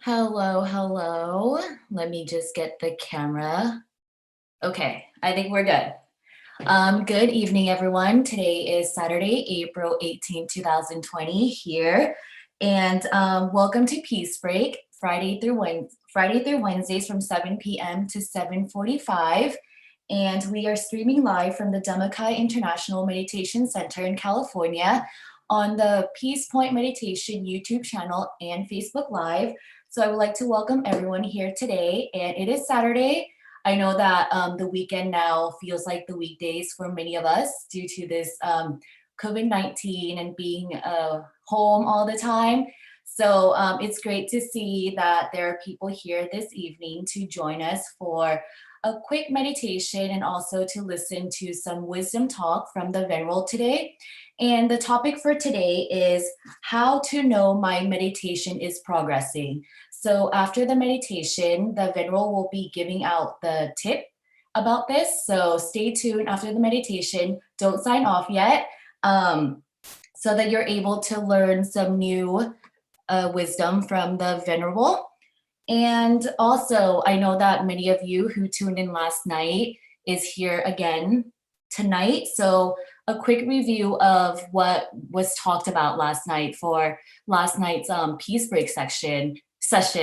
Hello, hello. Let me just get the camera. Okay, I think we're good. Good evening, everyone. Today is Saturday, April 18th, 2020 here. And welcome to Peace Break, Friday through Wednesdays from 7 p.m. to 7:45. And we are streaming live from the Demakai International Meditation Center in California on the Peace Point Meditation YouTube channel and Facebook Live. So I would like to welcome everyone here today. And it is Saturday. I know that the weekend now feels like the weekdays for many of us due to this COVID-19 and being home all the time. So it's great to see that there are people here this evening to join us for a quick meditation and also to listen to some wisdom talk from the Venerable today. And the topic for today is how to know my meditation is progressing. So after the meditation, the Venerable will be giving out the tip about this. So stay tuned after the meditation. Don't sign off yet, so that you're able to learn some new wisdom from the Venerable. And also, I know that many of you who tuned in last night is here again tonight. So a quick review of what was talked about last night for last night's peace break session. Last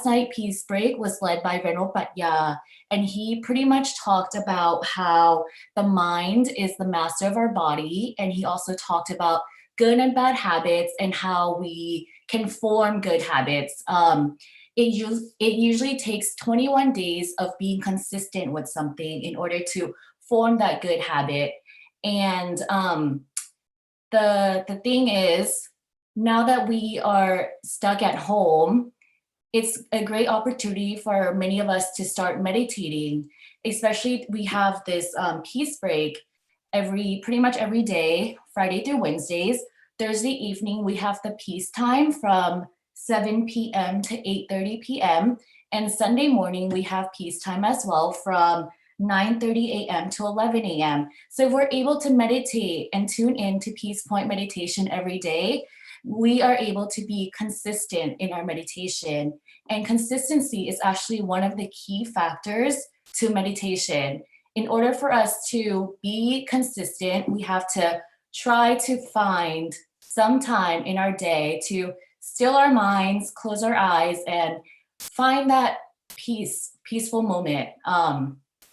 night peace break was led by Venerable Patya, and he pretty much talked about how the mind is the master of our body, and he also talked about good and bad habits and how we can form good habits. It usually takes 21 days of being consistent with something in order to form that good habit. And the thing is, now that we are stuck at home, it's a great opportunity for many of us to start meditating. Especially, we have this peace break pretty much every day, Friday through Wednesdays. Thursday evening, we have the peace time from 7 p.m. to 8:30 p.m. And Sunday morning, we have peace time as well from 9:30 a.m. to 11 a.m. So if we're able to meditate and tune in to Peace Point meditation every day, we are able to be consistent in our meditation. And consistency is actually one of the key factors to meditation. In order for us to be consistent, we have to try to find some time in our day to still our minds, close our eyes, and find that peaceful moment.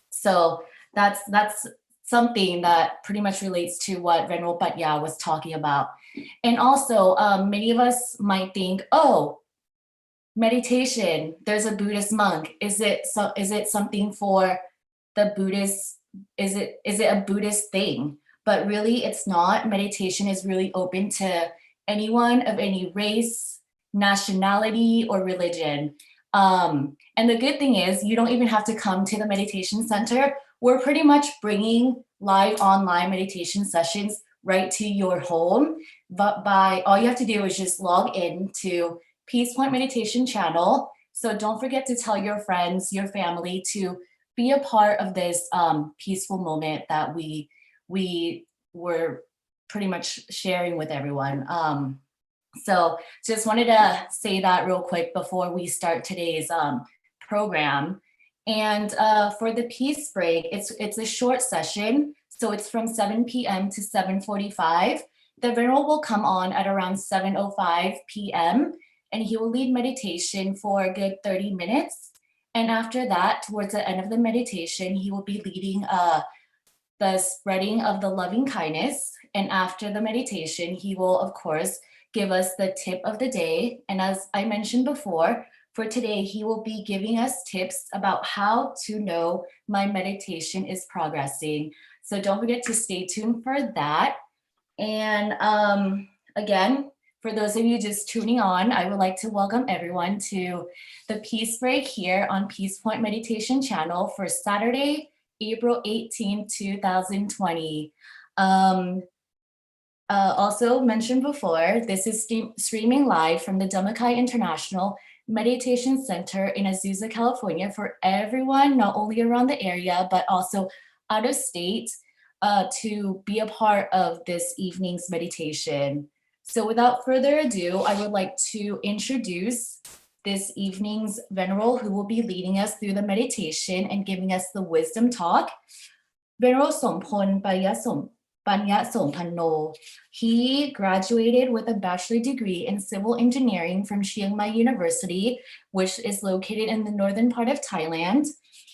So that's something that pretty much relates to what Venerable Patya was talking about. And also, many of us might think, oh, meditation, there's a Buddhist monk. Is it something for the Buddhist? Is it a Buddhist thing? But really, it's not. Meditation is really open to anyone of any race, nationality, or religion. And the good thing is, you don't even have to come to the meditation center. We're pretty much bringing live online meditation sessions right to your home. But all you have to do is just log in to Peace Point Meditation channel. So don't forget to tell your friends, your family to be a part of this peaceful moment that we were pretty much sharing with everyone. So just wanted to say that real quick before we start today's program. And for the peace break, it's a short session. So it's from 7 p.m. to 7:45. The Venerable will come on at around 7:05 p.m. and he will lead meditation for a good 30 minutes. And after that, towards the end of the meditation, he will be leading the spreading of the loving kindness. And after the meditation, he will, of course, give us the tip of the day. And as I mentioned before, for today, he will be giving us tips about how to know my meditation is progressing. So don't forget to stay tuned for that. And again, for those of you just tuning on, I would like to welcome everyone to the Peace Break here on Peace Point Meditation channel for Saturday, April 18th, 2020. Also mentioned before, this is streaming live from the Demakai International Meditation Center in Azusa, California for everyone, not only around the area, but also out of state to be a part of this evening's meditation. So without further ado, I would like to introduce this evening's Venerable who will be leading us through the meditation and giving us the wisdom talk. Venerable Sophon Panyasopanoe. He graduated with a bachelor's degree in civil engineering from Chiang Mai University, which is located in the northern part of Thailand.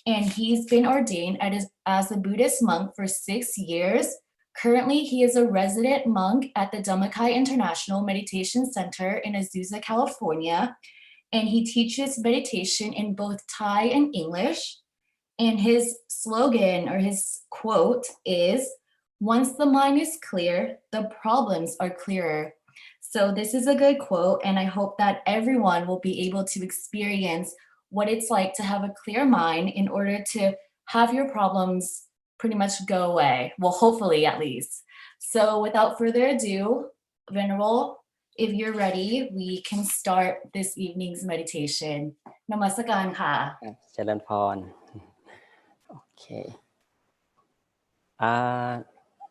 And he's been ordained as a Buddhist monk for 6 years. Currently, he is a resident monk at the Dhammakai International Meditation Center in Azusa, California. And he teaches meditation in both Thai and English. And his slogan or his quote is, "Once the mind is clear, the problems are clearer." So this is a good quote, and I hope that everyone will be able to experience what it's like to have a clear mind in order to have your problems pretty much go away. Well, hopefully at least. So without further ado, Venerable, if you're ready, we can start this evening's meditation. Namaskaran ka. เจริญพร Okay.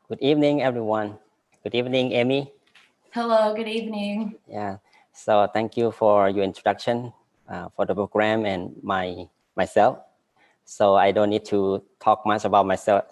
Good evening, everyone. Good evening, Amy. Hello, good evening. Yeah. So thank you for your introduction for the program and myself. So I don't need to talk much about myself.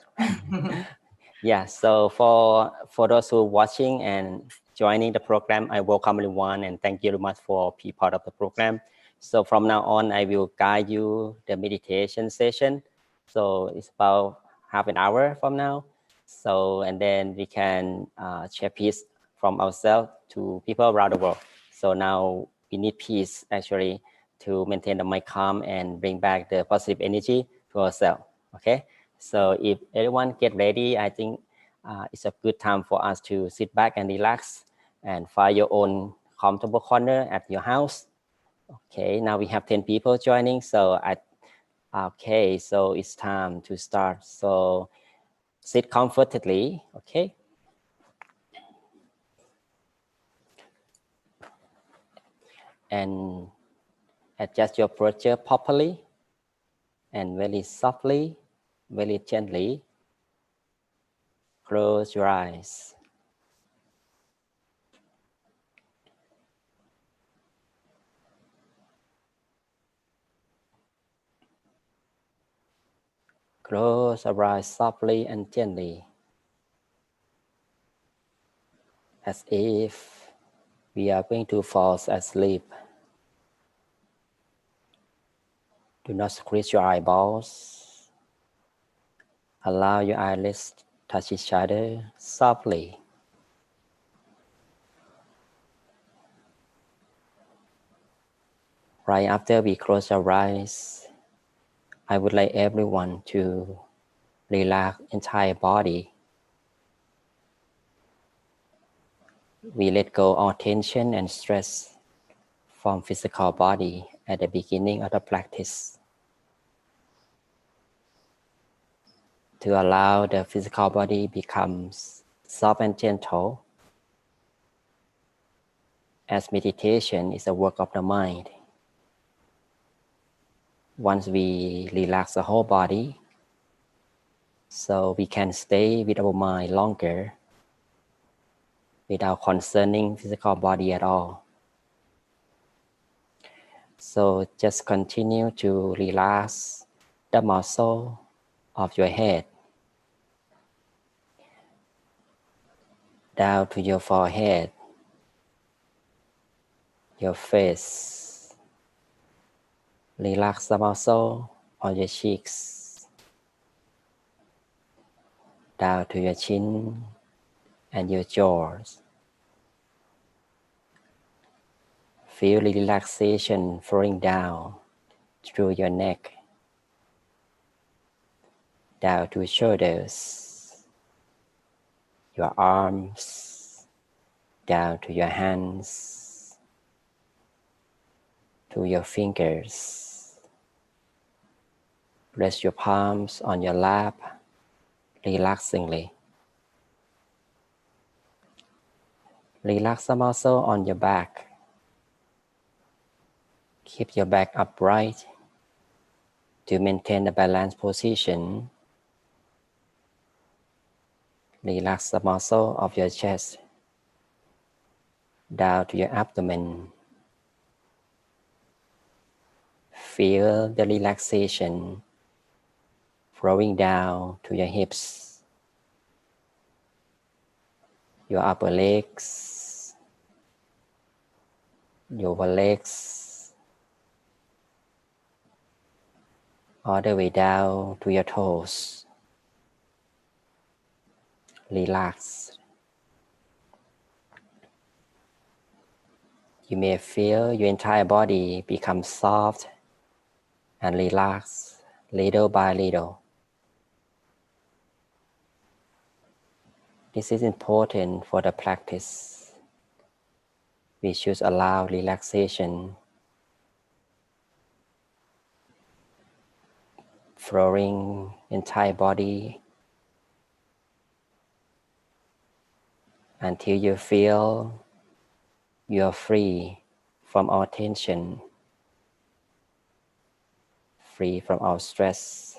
Yeah. So for those who are watching and joining the program, I welcome everyone and thank you very much for being part of the program. So from now on, I will guide you the meditation session. So it's about half an hour from now. So, and then we can share peace from ourselves to people around the world. So now we need peace actually to maintain the mind calm and bring back the positive energy to ourselves. Okay. So if everyone get ready, I think it's a good time for us to sit back and relax and find your own comfortable corner at your house. Okay, now we have 10 people joining. So so it's time to start. So sit comfortably, okay? And adjust your posture properly and very softly, very gently. Close your eyes. Close your eyes softly and gently, as if we are going to fall asleep. Do not squeeze your eyeballs. Allow your eyelids to touch each other softly. Right after we close our eyes, I would like everyone to relax entire body. We let go all tension and stress from physical body at the beginning of the practice to allow the physical body becomes soft and gentle, as meditation is a work of the mind. Once we relax the whole body, so we can stay with our mind longer without concerning physical body at all. So just continue to relax the muscle of your head down to your forehead, your face. Relax the muscle on your cheeks, down to your chin and your jaws. Feel the relaxation flowing down through your neck, down to your shoulders, your arms, down to your hands, to your fingers. Rest your palms on your lap, relaxingly. Relax the muscle on your back. Keep your back upright to maintain a balanced position. Relax the muscle of your chest. down to your abdomen. Feel the relaxation flowing down to your hips, your upper legs, your lower legs, all the way down to your toes. Relax. You may feel your entire body become soft and relaxed little by little. This is important for the practice. We should allow relaxation flowing entire body until you feel you are free from all tension, free from all stress.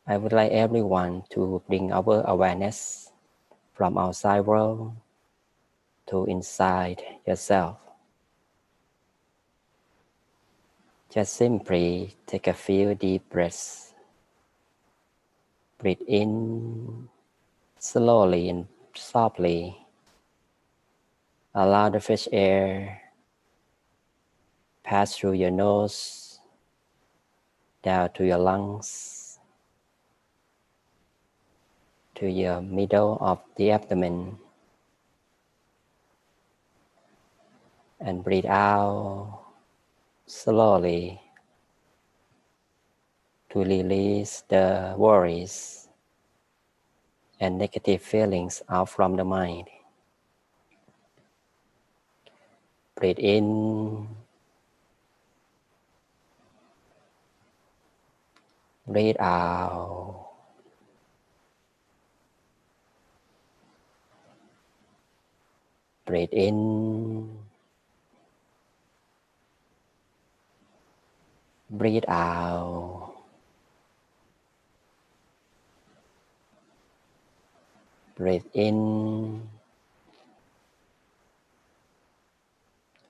I would like everyone to bring our awareness from outside world to inside yourself. Just simply take a few deep breaths. Breathe in slowly and softly. Allow the fresh air pass through your nose, down to your lungs, to your middle of the abdomen, and breathe out slowly to release the worries and negative feelings out from the mind. Breathe in, breathe out. Breathe in, breathe out. Breathe in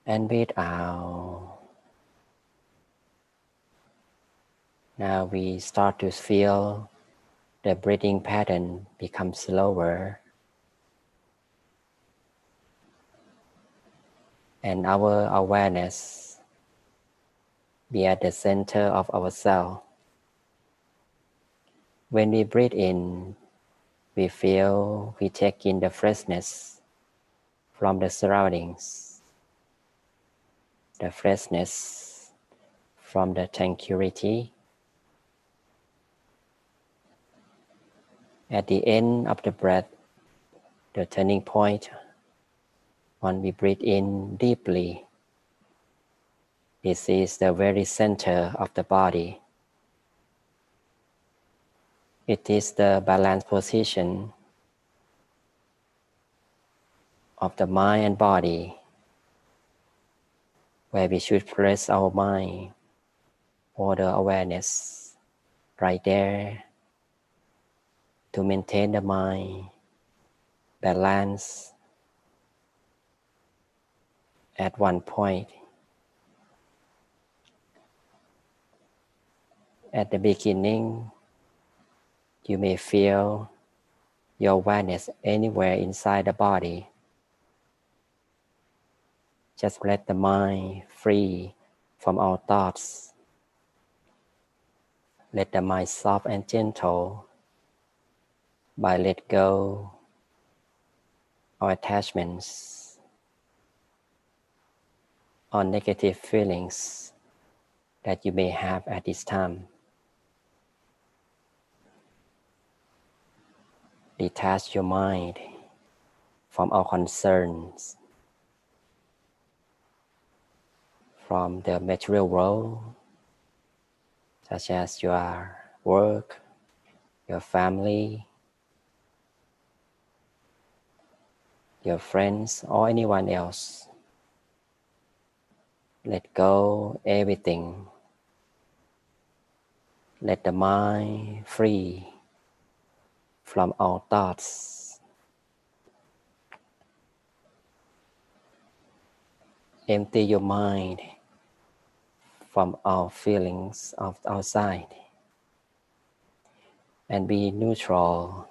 and breathe out. Now we start to feel the breathing pattern become slower, and our awareness be at the center of ourselves. When we breathe in, we feel we take in the freshness from the surroundings, the freshness from the tranquility. At the end of the breath, the turning point, when we breathe in deeply, this is the very center of the body. It is the balanced position of the mind and body, where we should place our mind or the awareness right there to maintain the mind balance at one point. At the beginning, you may feel your awareness anywhere inside the body. Just let the mind free from all thoughts. Let the mind soft and gentle by let go of attachments or negative feelings that you may have at this time. Detach your mind from all concerns, from the material world, such as your work, your family, your friends, or anyone else. Let go everything. Let the mind free from all thoughts. Empty your mind from all feelings of outside and be neutral.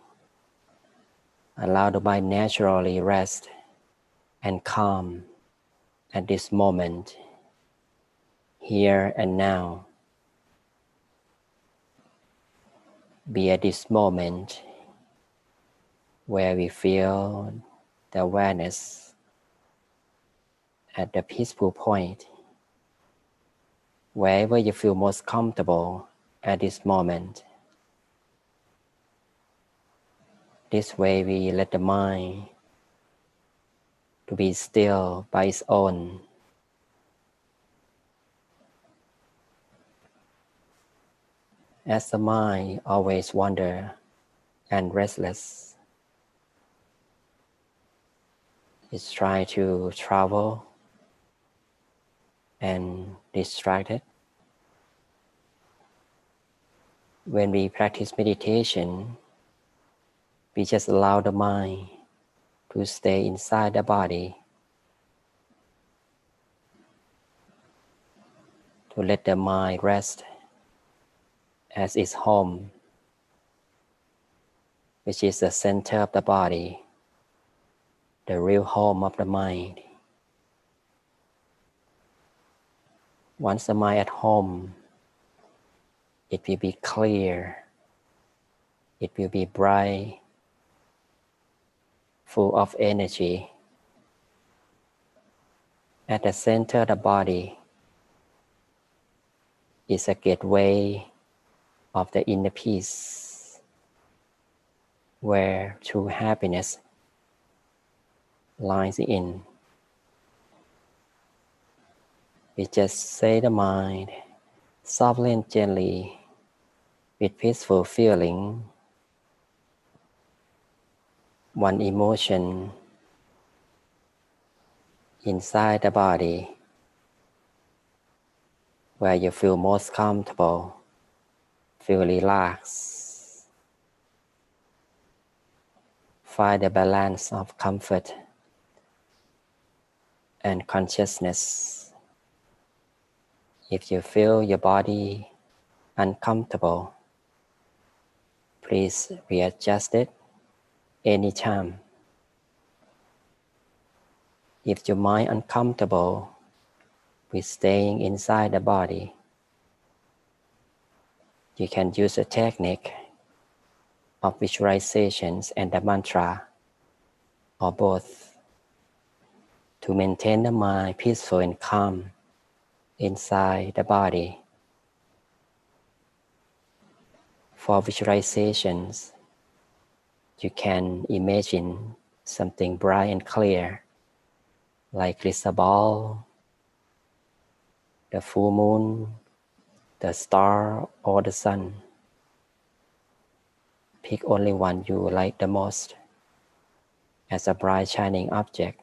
Allow the mind naturally rest and calm at this moment, here and now. Be at this moment where we feel the awareness at the peaceful point, wherever you feel most comfortable at this moment. This way we let the mind to be still by its own. As the mind always wander and restless, it's trying to travel and distracted. When we practice meditation, we just allow the mind to stay inside the body, to let the mind rest as its home, which is the center of the body, the real home of the mind. Once the mind at home, it will be clear, it will be bright, full of energy. At the center of the body is a gateway of the inner peace, where true happiness lies in. We just say the mind softly and gently with peaceful feeling, one emotion inside the body where you feel most comfortable, feel relaxed. Find the balance of comfort and consciousness. If you feel your body uncomfortable, please readjust it anytime. If your mind uncomfortable with staying inside the body, you can use a technique of visualizations and the mantra, or both, to maintain the mind peaceful and calm inside the body. For visualizations, you can imagine something bright and clear, like crystal ball, the full moon, the star, or the sun. Pick only one you like the most as a bright shining object.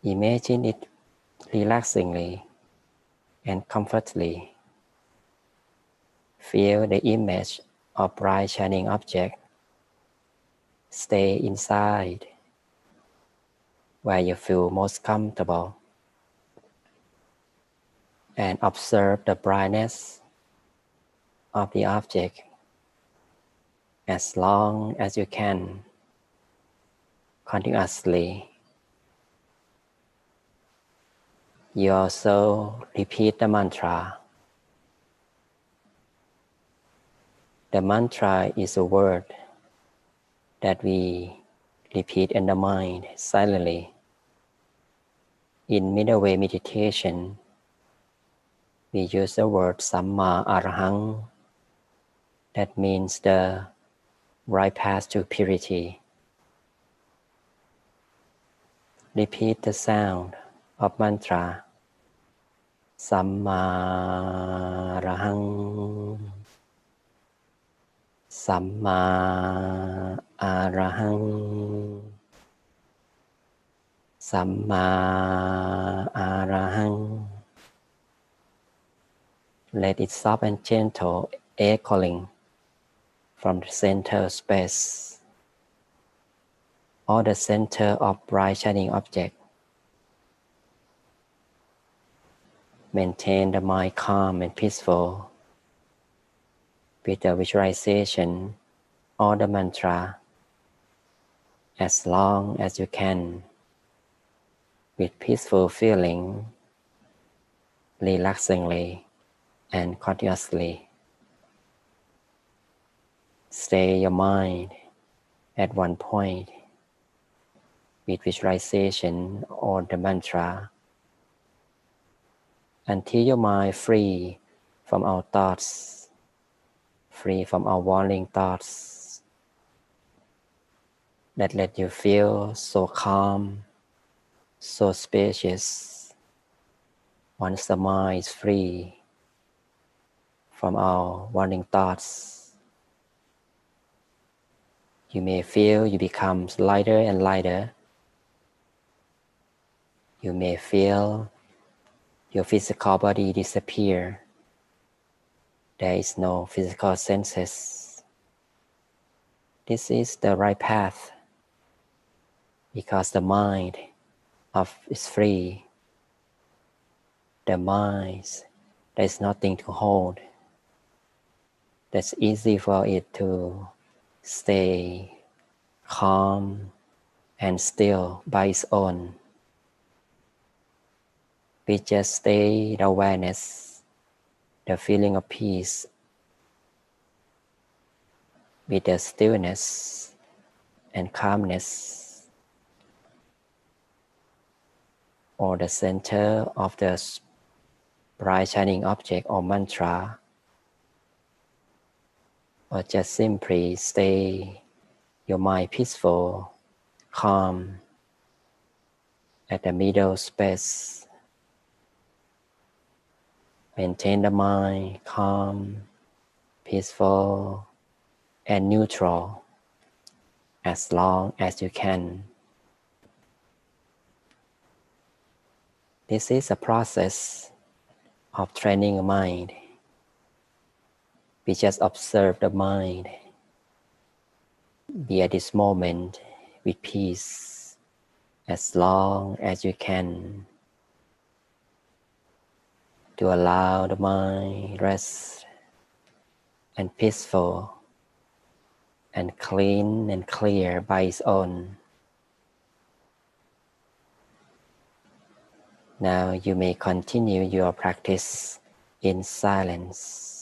Imagine it relaxingly and comfortably. Feel the image of bright shining object. Stay inside where you feel most comfortable and observe the brightness of the object as long as you can, continuously. You also repeat the mantra. The mantra is a word that we repeat in the mind silently. In middle way meditation, we use the word Samma Arahang, that means the right path to purity. Repeat the sound of mantra Samma Arahang, Samma Arahang, Samma Arahang. Let it soft and gentle, echoing from the center space or the center of bright shining object. Maintain the mind calm and peaceful with the visualization or the mantra as long as you can, with peaceful feeling, relaxingly and continuously. Stay your mind at one point with visualization or the mantra until your mind free from our thoughts, free from our warning thoughts that let you feel so calm, so spacious. Once the mind is free from our warning thoughts, you may feel you become lighter and lighter. You may feel your physical body disappear. There is no physical senses. This is the right path because the mind is free. The mind, there is nothing to hold. That's easy for it to stay calm and still by its own. We just stay the awareness, the feeling of peace with the stillness and calmness, or the center of the bright shining object or mantra, or just simply stay your mind peaceful, calm at the middle space. Maintain the mind calm, peaceful, and neutral as long as you can. This is a process of training the mind. We just observe the mind. Be at this moment with peace as long as you can, to allow the mind rest and peaceful and clean and clear by its own. Now you may continue your practice in silence.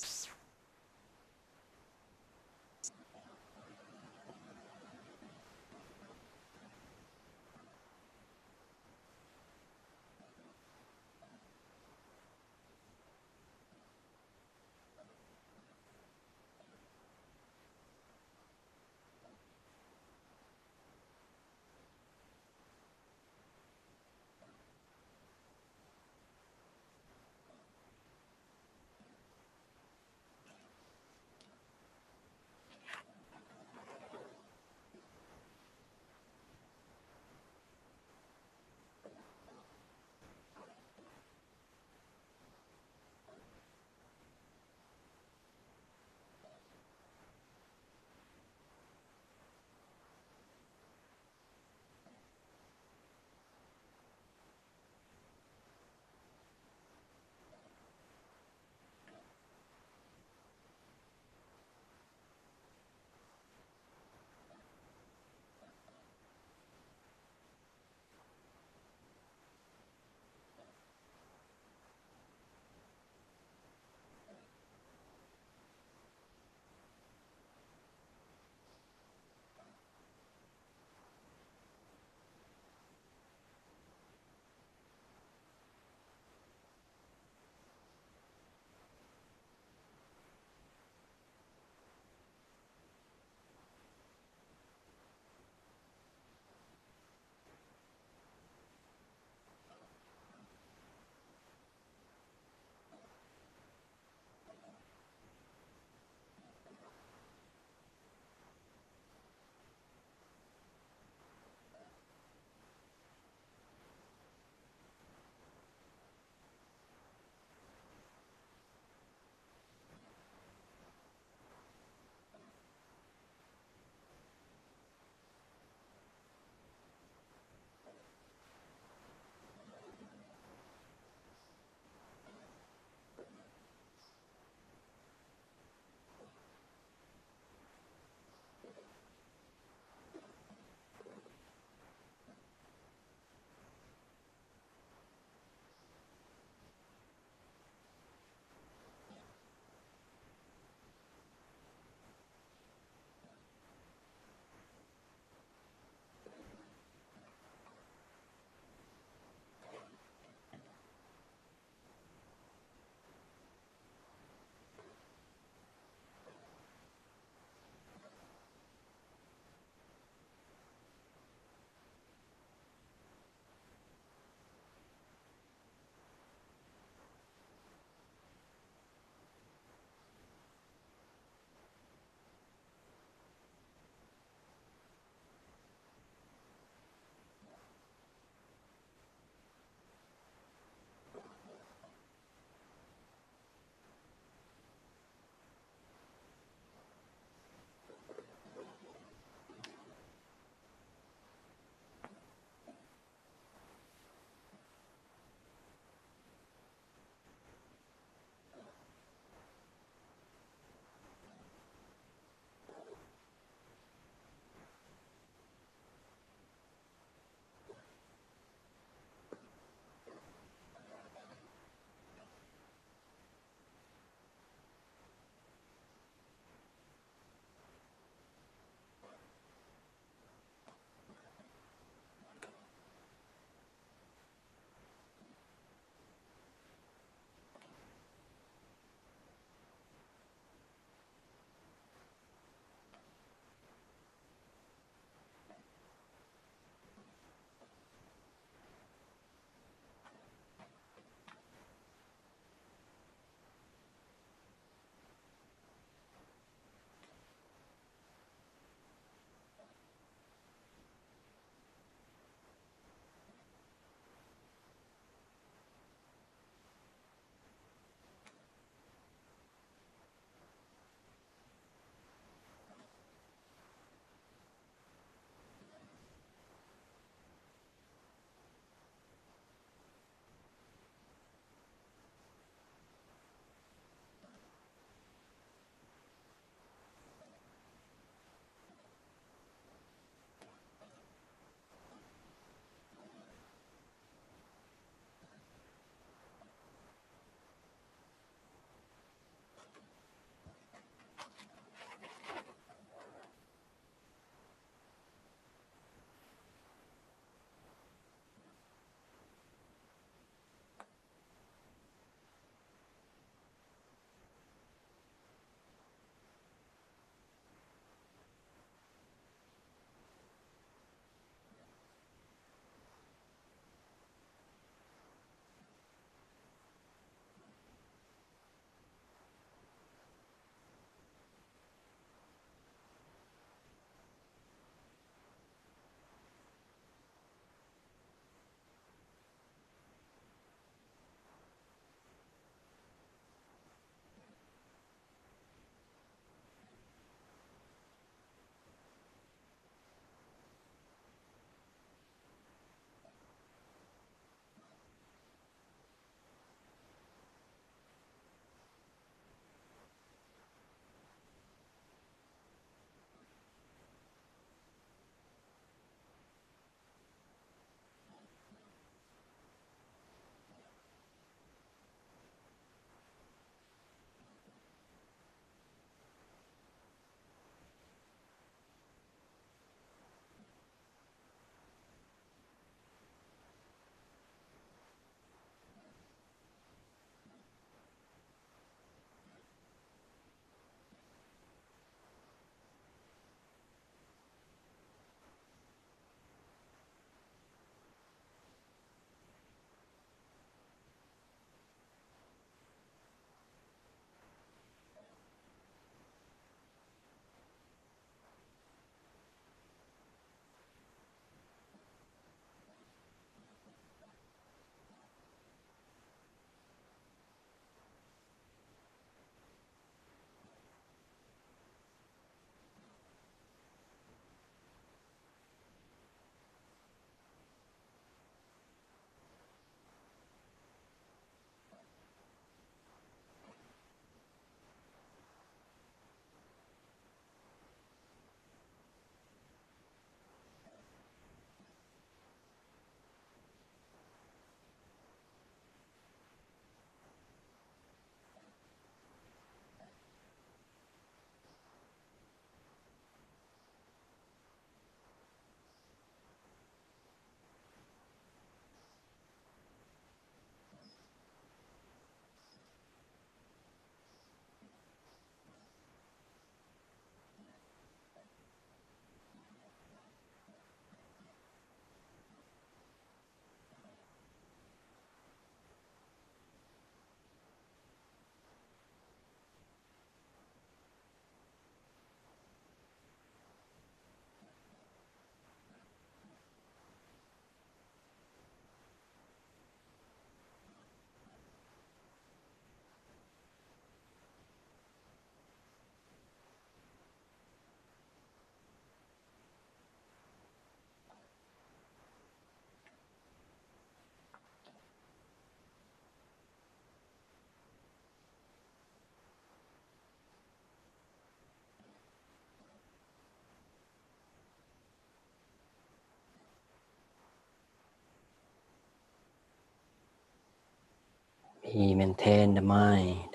We maintain the mind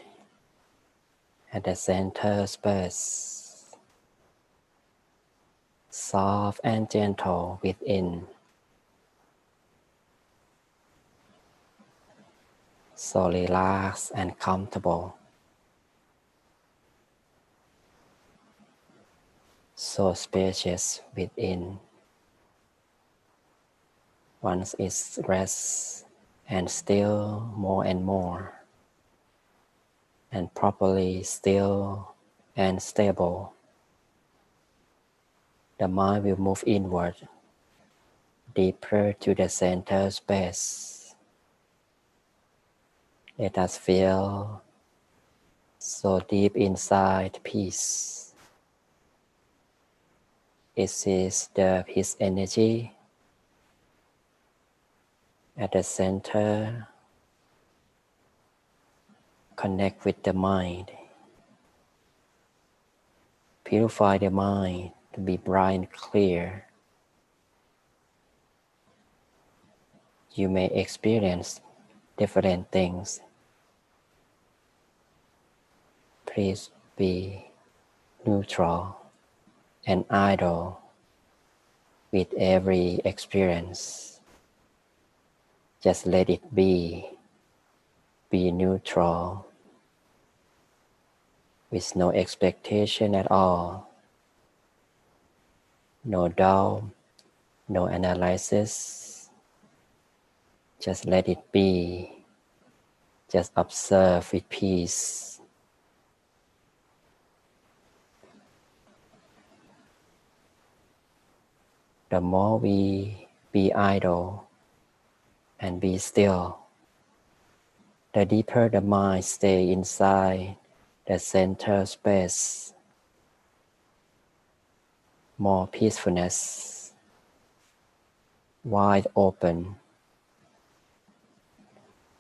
at the center space, soft and gentle within, so relaxed and comfortable, so spacious within. Once it rests and still more and more, and properly still and stable, the mind will move inward, deeper to the center space. Let us feel so deep inside peace. It is the peace energy at the center. Connect with the mind. Purify the mind to be bright and clear. You may experience different things. Please be neutral and idle with every experience. Just let it be. Be neutral with no expectation at all. No doubt, no analysis. Just let it be. Just observe with peace. The more we be idle and be still, the deeper the mind stay inside the center space. More peacefulness, wide open,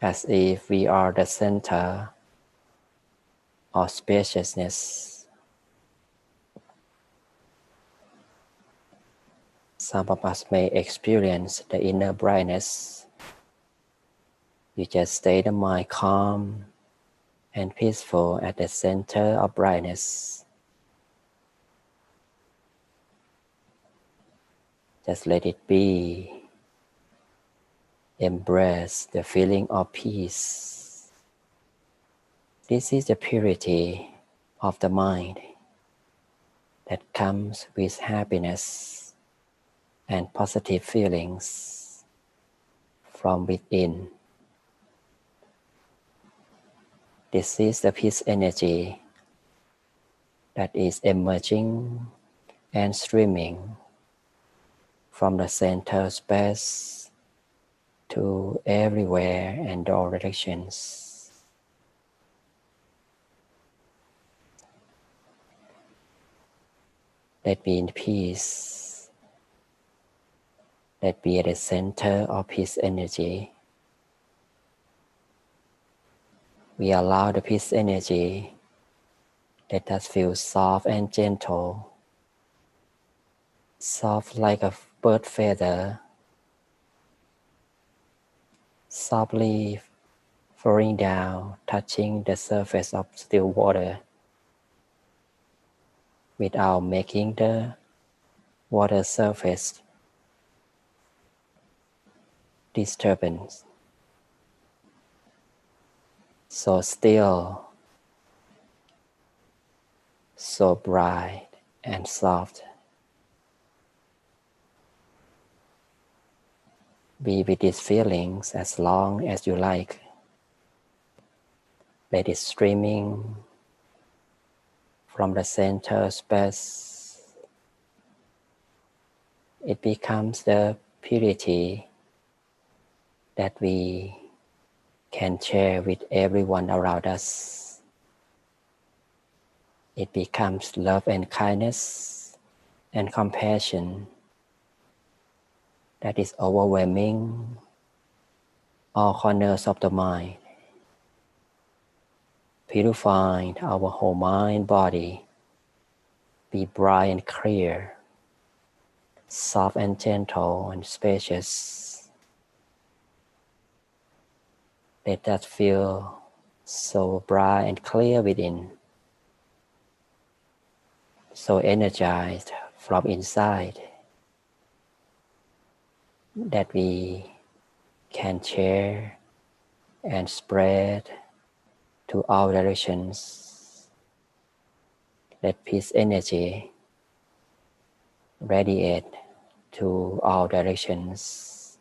as if we are the center of spaciousness. Some of us may experience the inner brightness. You just stay the mind calm and peaceful at the center of brightness. Just let it be. Embrace the feeling of peace. This is the purity of the mind that comes with happiness and positive feelings from within. This is the peace energy that is emerging and streaming from the center space to everywhere and all directions. Let be in peace. Let be at the center of peace energy. We allow the peace energy. Let us feel soft and gentle. Soft like a bird feather. Softly falling down, touching the surface of still water without making the water surface disturbance. So still, so bright and soft. Be with these feelings as long as you like. Let it streaming from the center space. It becomes the purity that we can share with everyone around us. It becomes love and kindness and compassion that is overwhelming all corners of the mind, purifying our whole mind, body, be bright and clear, soft and gentle and spacious. Let us feel so bright and clear within, so energized from inside that we can share and spread to all directions. Let peace energy radiate to all directions,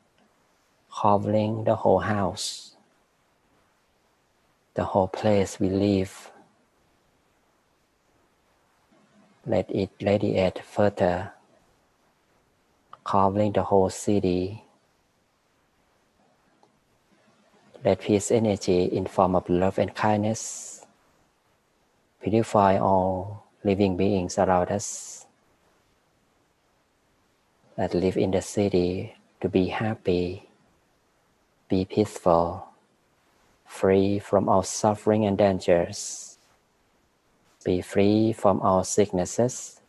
covering the whole house, the whole place we live. Let it radiate further, covering the whole city. Let peace energy in form of love and kindness purify all living beings around us that live in the city to be happy, be peaceful, free from all suffering and dangers, be free from all sicknesses,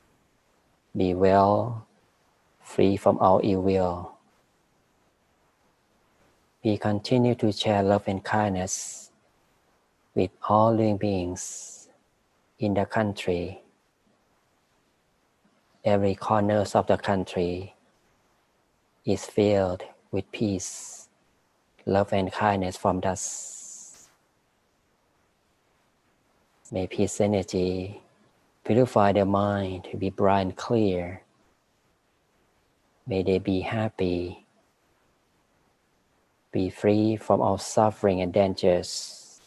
be well, free from all ill will. We continue to share love and kindness with all living beings in the country, every corner of the country is filled with peace, love and kindness from us. May peace energy purify their mind to be bright and clear. May they be happy, be free from all suffering and dangers,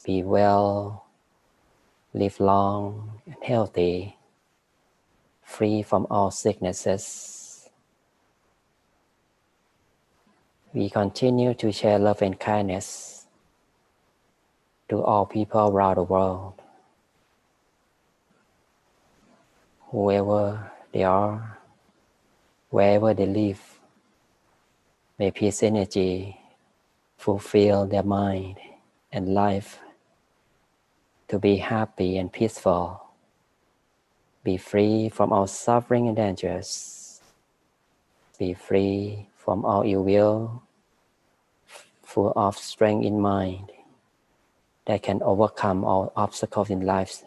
be well, live long and healthy, free from all sicknesses. We continue to share love and kindness to all people around the world, whoever they are, wherever they live. May peace energy fulfill their mind and life to be happy and peaceful, be free from all suffering and dangers, be free from all ill will, full of strength in mind that can overcome all obstacles in life.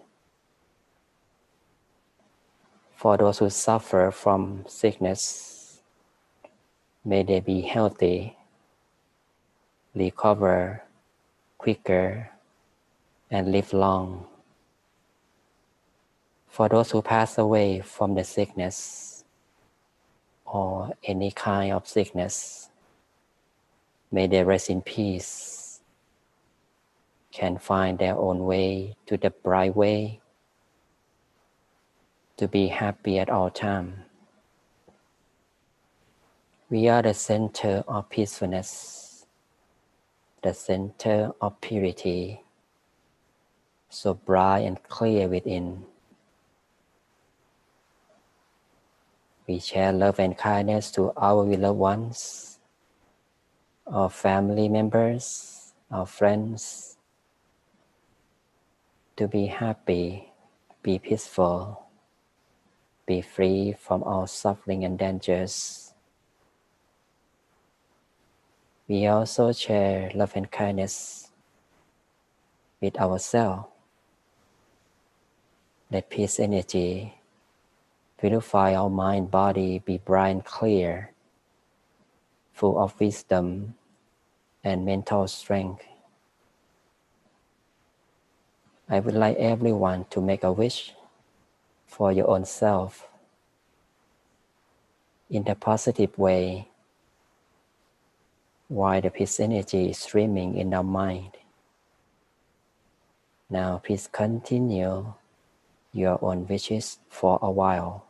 For those who suffer from sickness, may they be healthy, recover quicker, and live long. For those who pass away from the sickness or any kind of sickness, may they rest in peace, can find their own way to the bright way, to be happy at all times. We are the center of peacefulness, the center of purity, so bright and clear within. We share love and kindness to our beloved ones, our family members, our friends, to be happy, be peaceful, be free from all suffering and dangers. We also share love and kindness with ourselves. Let peace energy purify our mind, body, be bright and clear, full of wisdom and mental strength. I would like everyone to make a wish for your own self in the positive way while the peace energy is streaming in our mind. Now please continue your own wishes for a while.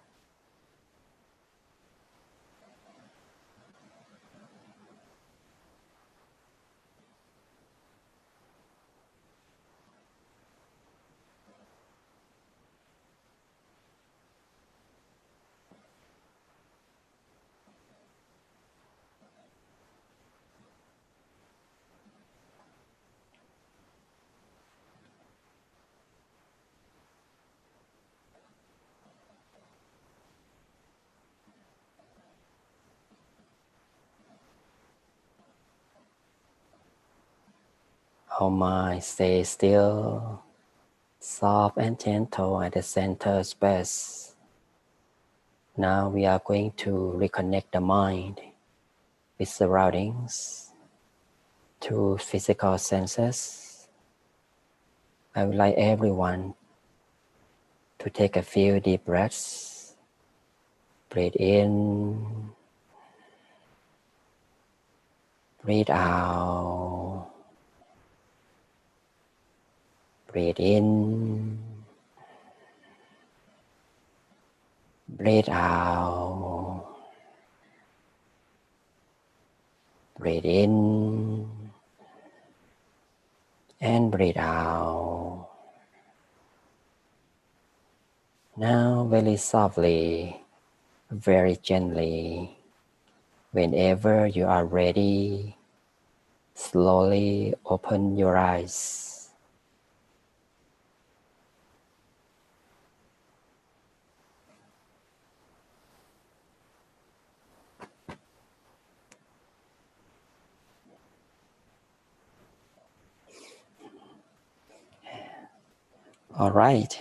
Our mind stay still, soft and gentle at the center space. Now we are going to reconnect the mind with surroundings through physical senses. I would like everyone to take a few deep breaths. Breathe in, breathe out. Breathe in, breathe out. Breathe in and breathe out. Now, very softly, very gently, whenever you are ready, slowly open your eyes. All right.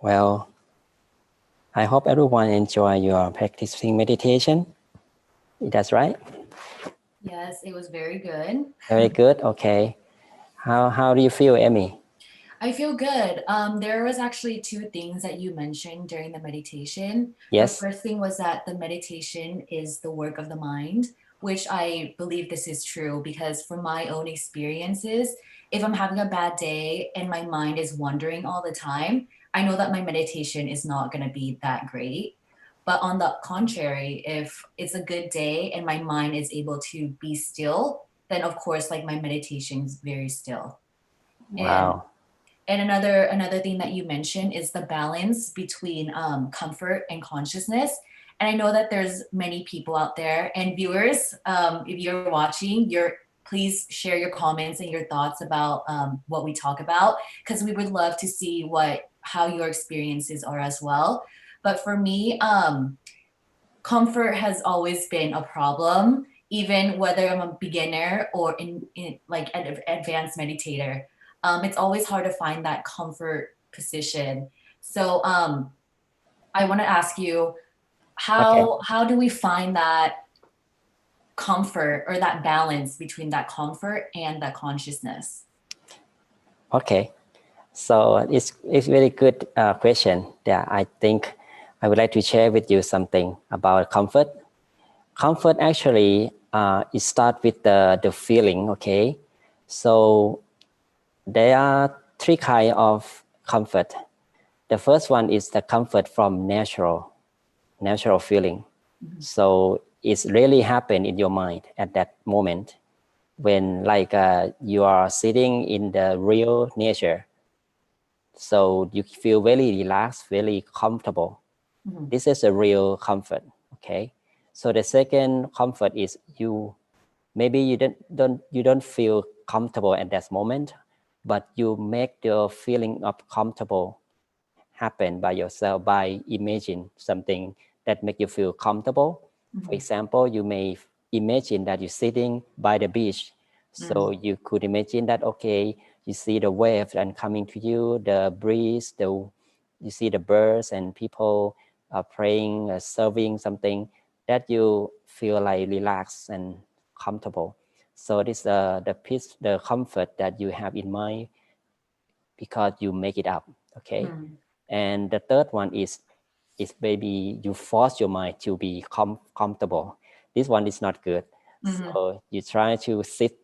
Well, I hope everyone enjoy your practicing meditation. That's right? Yes, it was very good. Very good. Okay. How do you feel, Emmy? I feel good. There was actually two things that you mentioned during the meditation. Yes. The first thing was that the meditation is the work of the mind, which I believe this is true because from my own experiences, if I'm having a bad day and my mind is wandering all the time, I know that my meditation is not going to be that great. But on the contrary, if it's a good day and my mind is able to be still, then of course, like my meditation is very still. Wow. And another thing that you mentioned is the balance between comfort and consciousness. And I know that there's many people out there and viewers, if you're watching, please share your comments and your thoughts about what we talk about, because we would love to see how your experiences are as well. But for me, comfort has always been a problem, even whether I'm a beginner or in like an advanced meditator. It's always hard to find that comfort position. So I want to ask you, Okay. how do we find that comfort or that balance between that comfort and that consciousness? Okay. So it's very good question. Yeah, I think I would like to share with you something about comfort. Comfort actually it starts with the feeling. Okay, so there are three kinds of comfort. The first one is the comfort from natural feeling. Mm-hmm. So it's really happen in your mind at that moment when like you are sitting in the real nature. So you feel very relaxed, very comfortable. Mm-hmm. This is a real comfort. Okay. So the second comfort is maybe you don't feel comfortable at that moment, but you make the feeling of comfortable happen by yourself by imagine something that make you feel comfortable. Mm-hmm. For example, you may imagine that you're sitting by the beach. So you could imagine that, okay, you see the waves and coming to you, the breeze, you see the birds and people are praying, serving something that you feel like relaxed and comfortable. So this the peace, the comfort that you have in mind because you make it up. Okay. Mm-hmm. And the third one is maybe you force your mind to be comfortable. This one is not good. Mm-hmm. So you try to sit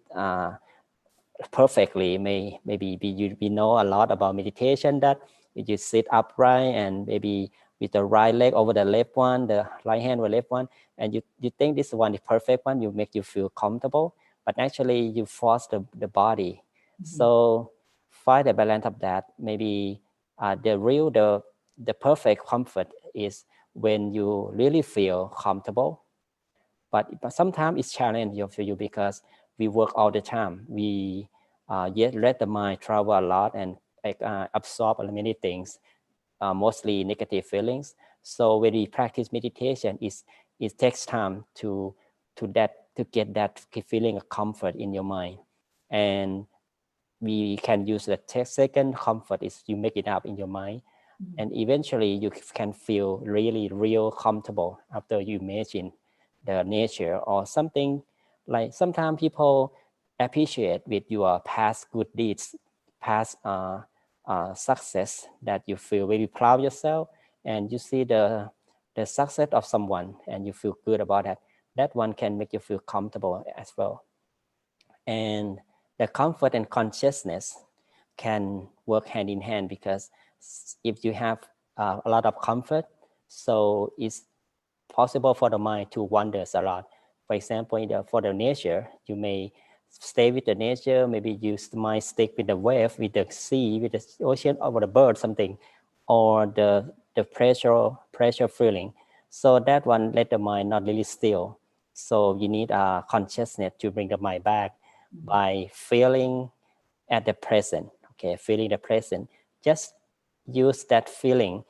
perfectly. Maybe we know a lot about meditation that you sit upright and maybe with the right leg over the left one, the right hand over the left one, and you think this one is perfect one, you make you feel comfortable, but actually you force the body. Mm-hmm. So find the balance of that. Maybe the perfect comfort is when you really feel comfortable, but sometimes it's challenging for you because we work all the time. We yet let the mind travel a lot and absorb many things, mostly negative feelings. So when we practice meditation, it takes time to to get that feeling of comfort in your mind. And we can use the second comfort is you make it up in your mind. And eventually you can feel really real comfortable after you imagine the nature or something. Like sometimes people appreciate with your past good deeds, past success, that you feel very proud of yourself, and you see the success of someone and you feel good about that. That one can make you feel comfortable as well. And the comfort and consciousness can work hand in hand, because if you have a lot of comfort, so it's possible for the mind to wander a lot. For example, for the nature, you may stay with the nature, maybe you might stick with the wave, with the sea, with the ocean, or with the bird, something, or the pressure feeling. So that one let the mind not really still. So you need a consciousness to bring the mind back by feeling at the present. Okay, feeling the present. Just use that feeling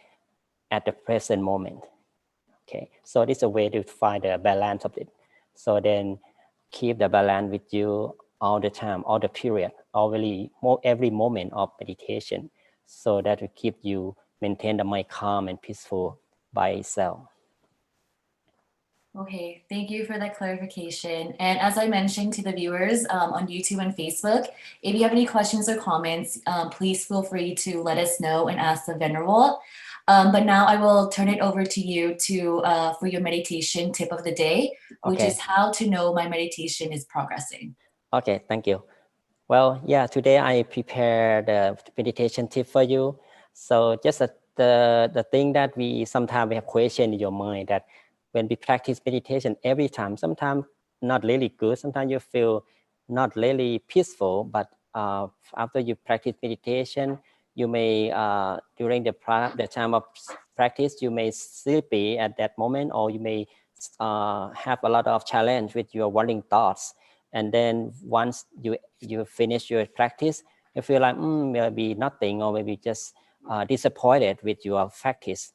at the present moment. Okay, so this is a way to find the balance of it. So then keep the balance with you all the time, all the period, every moment of meditation, so that will keep you maintain the mind calm and peaceful by itself. Okay, thank you for that clarification. And as I mentioned to the viewers on YouTube and Facebook, if you have any questions or comments, please feel free to let us know and ask the Venerable. But now I will turn it over to you for your meditation tip of the day, which is how to know my meditation is progressing. Okay, thank you. Well, yeah, today I prepared the meditation tip for you. So just the thing that we sometimes have question in your mind, that when we practice meditation every time, sometimes not really good, sometimes you feel not really peaceful, but after you practice meditation, you may, during the time of practice, you may sleepy at that moment, or you may have a lot of challenge with your wandering thoughts. And then once you finish your practice, you feel like maybe nothing, or maybe just disappointed with your practice.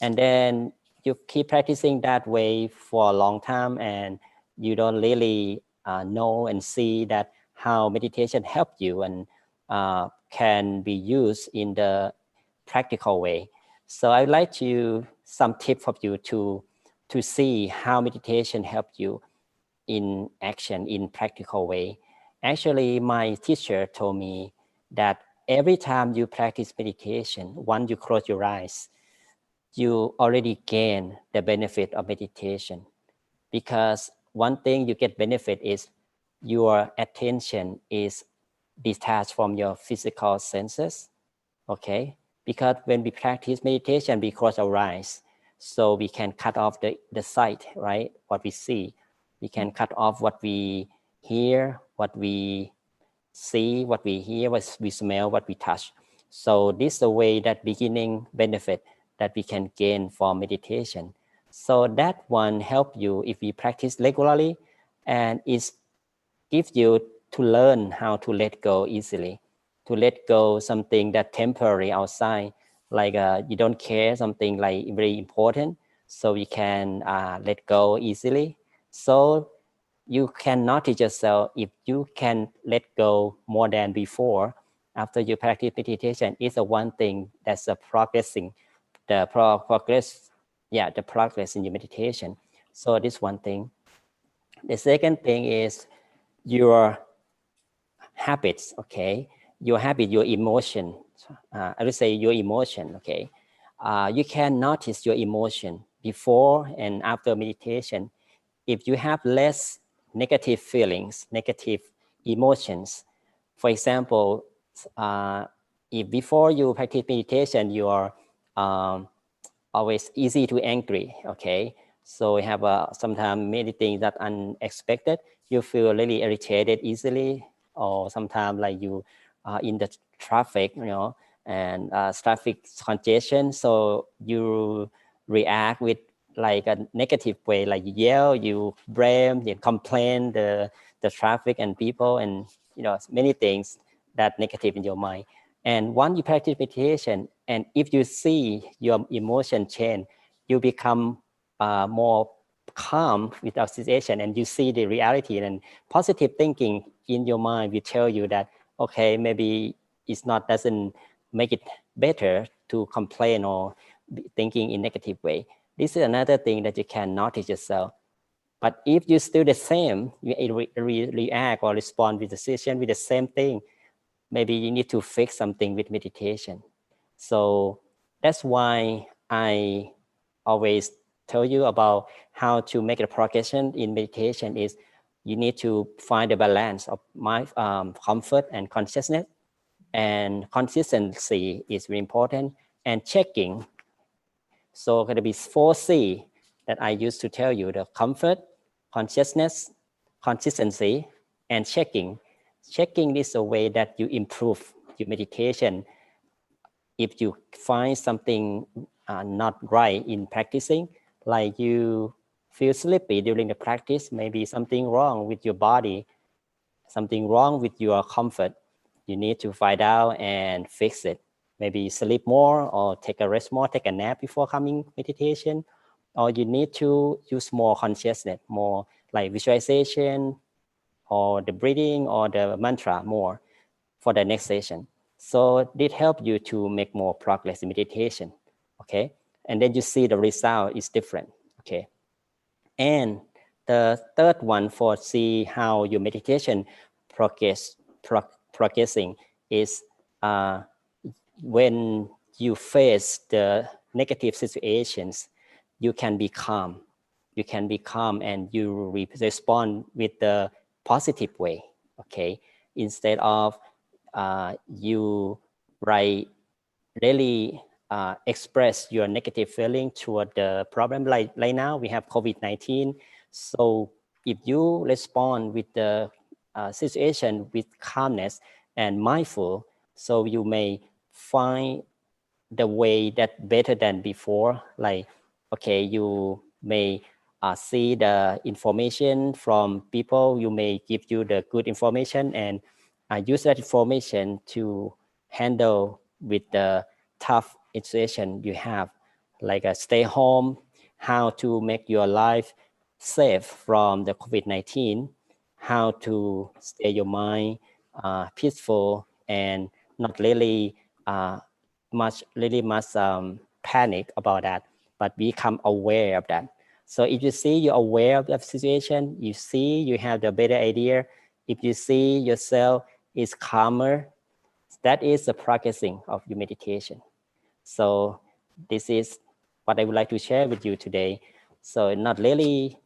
And then you keep practicing that way for a long time, and you don't really know and see that how meditation helped you and can be used in the practical way. So I'd like some tips for you to see how meditation helped you in action, in practical way. Actually, my teacher told me that every time you practice meditation, once you close your eyes, you already gain the benefit of meditation. Because one thing you get benefit is your attention is detached from your physical senses. Okay, because when we practice meditation, we close our eyes, so we can cut off the sight, right? What we see. We can cut off what we hear, what we see, what we hear, what we smell, what we touch. So this is the way that beginning benefit that we can gain from meditation. So that one help you if you practice regularly, and it gives you to learn how to let go easily, to let go something that temporary outside, like you don't care, something like very important, so you can let go easily. So you can notice yourself, if you can let go more than before after you practice meditation, is the one thing that's progressing, the progress in your meditation. So this one thing. The second thing is your habits. Okay, your habit, your emotion. I would say your emotion. Okay, you can notice your emotion before and after meditation. If you have less negative feelings, negative emotions, for example, if before you practice meditation, you are always easy to angry, okay? So we have sometimes many things that unexpected. You feel really irritated easily, or sometimes like you in the traffic, and traffic congestion. So you react with like a negative way, like you yell, you blame, you complain the traffic and people, and many things that negative in your mind. And once you practice meditation, and if you see your emotion change, you become more calm with our situation and you see the reality, and positive thinking in your mind will tell you that, okay, maybe it's not, doesn't make it better to complain or thinking in negative way. This is another thing that you can notice yourself. But if you still the same, you react or respond with the situation with the same thing, maybe you need to fix something with meditation. So that's why I always tell you about how to make a progression in meditation is you need to find the balance of my comfort and consciousness, and consistency is very important, and checking. So going to be 4C that I used to tell you: the comfort, consciousness, consistency, and checking. Checking is a way that you improve your meditation. If you find something not right in practicing, like you feel sleepy during the practice, maybe something wrong with your body, something wrong with your comfort, you need to find out and fix it. Maybe sleep more or take a rest more, take a nap before coming meditation, or you need to use more consciousness, more like visualization or the breathing or the mantra more for the next session. So this helps you to make more progress in meditation, okay? And then you see the result is different, okay? And the third one for see how your meditation progressing is when you face the negative situations, you can be calm. You can be calm and you respond with the positive way, okay? Instead of you really express your negative feeling toward the problem. Like right now we have COVID-19. So if you respond with the situation with calmness and mindful, so you may find the way that better than before. Like, okay, you may see the information from people, you may give you the good information and use that information to handle with the tough situation you have, like stay home, how to make your life safe from the COVID-19, how to stay your mind peaceful and not really much panic about that, but become aware of that. So if you see you're aware of the situation, you see you have the better idea, if you see yourself is calmer, that is the practicing of your meditation. So this is what I would like to share with you today. So not really,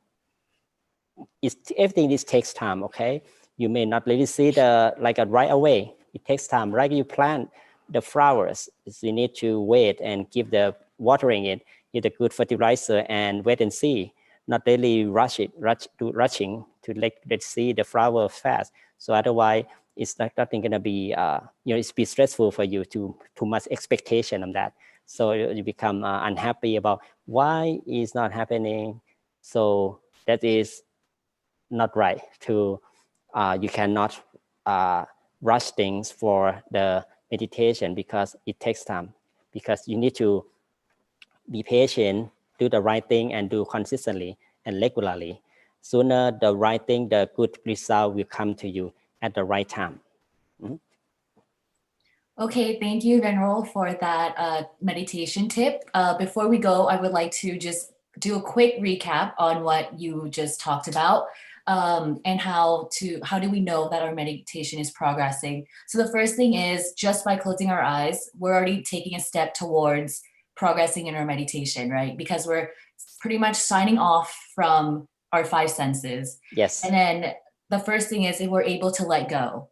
everything this takes time, okay? You may not really see the like right away. It takes time. Like you plant the flowers, you need to wait and give the watering it, give the good fertilizer and wait and see. Not really rushing to let's see the flower fast. So otherwise, it's nothing gonna be it's be stressful for you to too much expectation on that. So you become unhappy about why it's not happening. So that is not right. To you cannot rush things for the meditation because it takes time. Because you need to be patient, do the right thing, and do consistently and regularly. Sooner the right thing, the good result will come to you at the right time. Mm-hmm. Okay, thank you, Venerable, for that meditation tip. Before we go, I would like to just do a quick recap on what you just talked about and how do we know that our meditation is progressing. So the first thing is just by closing our eyes, we're already taking a step towards progressing in our meditation, right? Because we're pretty much signing off from our five senses. Yes. And then the first thing is if we're able to let go.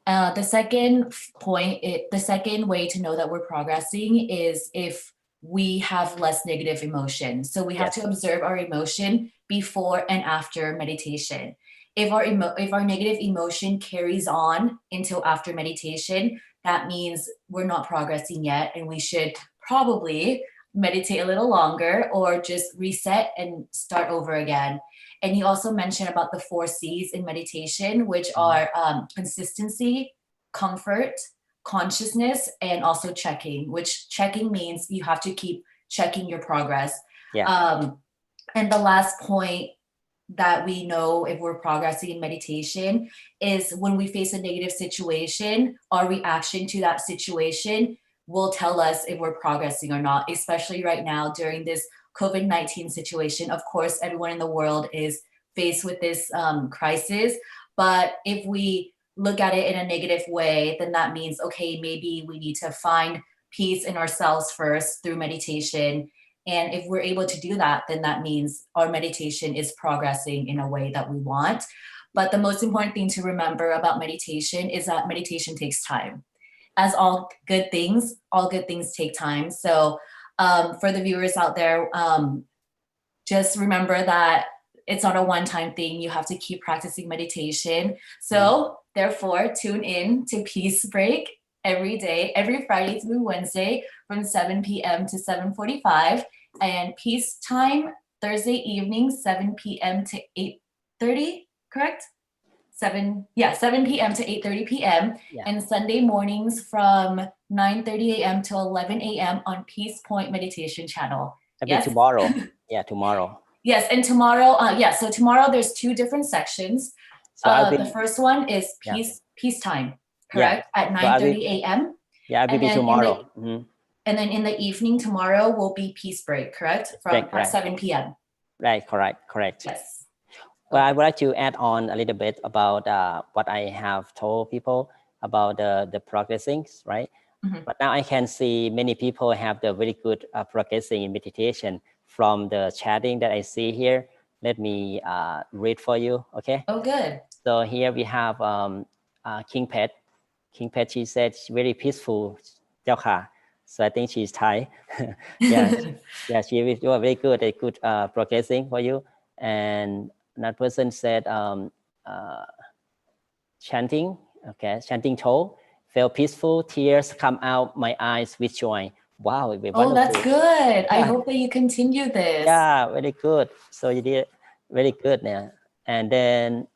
The second the second way to know that we're progressing is if we have less negative emotion. So we have to observe our emotion before and after meditation. If our negative emotion carries on until after meditation, that means we're not progressing yet, and we should probably meditate a little longer or just reset and start over again. And you also mentioned about the 4 C's in meditation, which are consistency, comfort, consciousness, and also checking, which checking means you have to keep checking your progress. Yeah. And the last point that we know if we're progressing in meditation is when we face a negative situation, our reaction to that situation will tell us if we're progressing or not, especially right now during this COVID-19 situation. Of course, everyone in the world is faced with this crisis, but if we look at it in a negative way, then that means, okay, maybe we need to find peace in ourselves first through meditation. And if we're able to do that, then that means our meditation is progressing in a way that we want. But the most important thing to remember about meditation is that meditation takes time. As all good things take time. So for the viewers out there, just remember that it's not a one-time thing. You have to keep practicing meditation. So therefore, tune in to Peace Break every day, every Friday through Wednesday from 7 p.m. to 7:45, and Peace Time Thursday evening, 7 p.m. to 8:30, correct? 7 p.m. to 8:30 p.m. Yeah. and Sunday mornings from 9:30 a.m. to 11 a.m. on Peace Point Meditation Channel. Yes? Tomorrow. Yeah, tomorrow. Yes, and tomorrow, so tomorrow there's two different sections. So the first one is peace time, correct? At 9:30 a.m. Yeah, I'll be tomorrow. And then in the evening tomorrow will be Peace Break, correct? At 7 p.m. Right, correct. Yes. Well, I would like to add on a little bit about what I have told people about the progressing, right? But now I can see many people have the very good progressing in meditation from the chatting that I see here. Let me read for you, okay? Oh, good. So here we have King Pet. King Pet, she said, she's very peaceful, เจ้าค่ะ. So I think she's Thai. She was very good progressing for you. And another person said chanting toe, felt peaceful, tears come out my eyes with joy. Wow. Oh, that's good. I hope that you continue this. Yeah, very good. So you did very good now. And then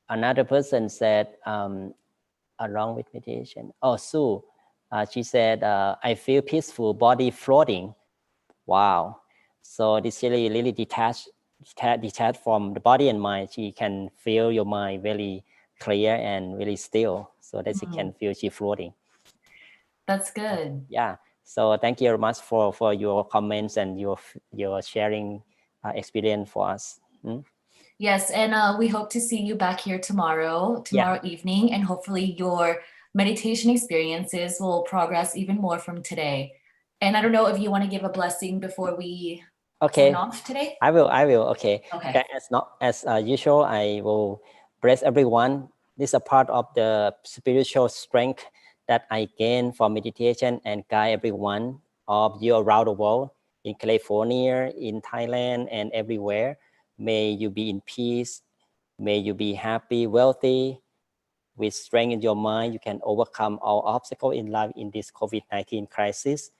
another person said along with meditation. Oh, Sue, she said, I feel peaceful, body floating. Wow. So this really detached from the body and mind. She can feel your mind very clear and really still, so that she can feel she floating. That's good. Yeah. So thank you very much for your comments and your sharing experience for us. Yes, and we hope to see you back here tomorrow evening, and hopefully your meditation experiences will progress even more from today. And I don't know if you want to give a blessing before we sign off today. I will. Okay. As usual, I will bless everyone. This is a part of the spiritual strength that I gain from meditation and guide everyone of you around the world, in California, in Thailand, and everywhere. May you be in peace. May you be happy, wealthy. With strength in your mind, you can overcome all obstacles in life in this COVID-19 crisis.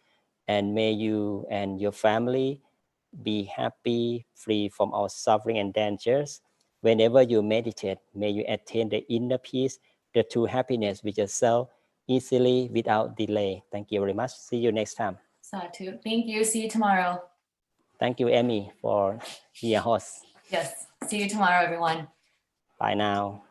And may you and your family be happy, free from all suffering and dangers. Whenever you meditate, may you attain the inner peace, the true happiness with yourself easily without delay. Thank you very much. See you next time. Sadhu. Thank you. See you tomorrow. Thank you, Amy, for being a host. Yes. See you tomorrow, everyone. Bye now.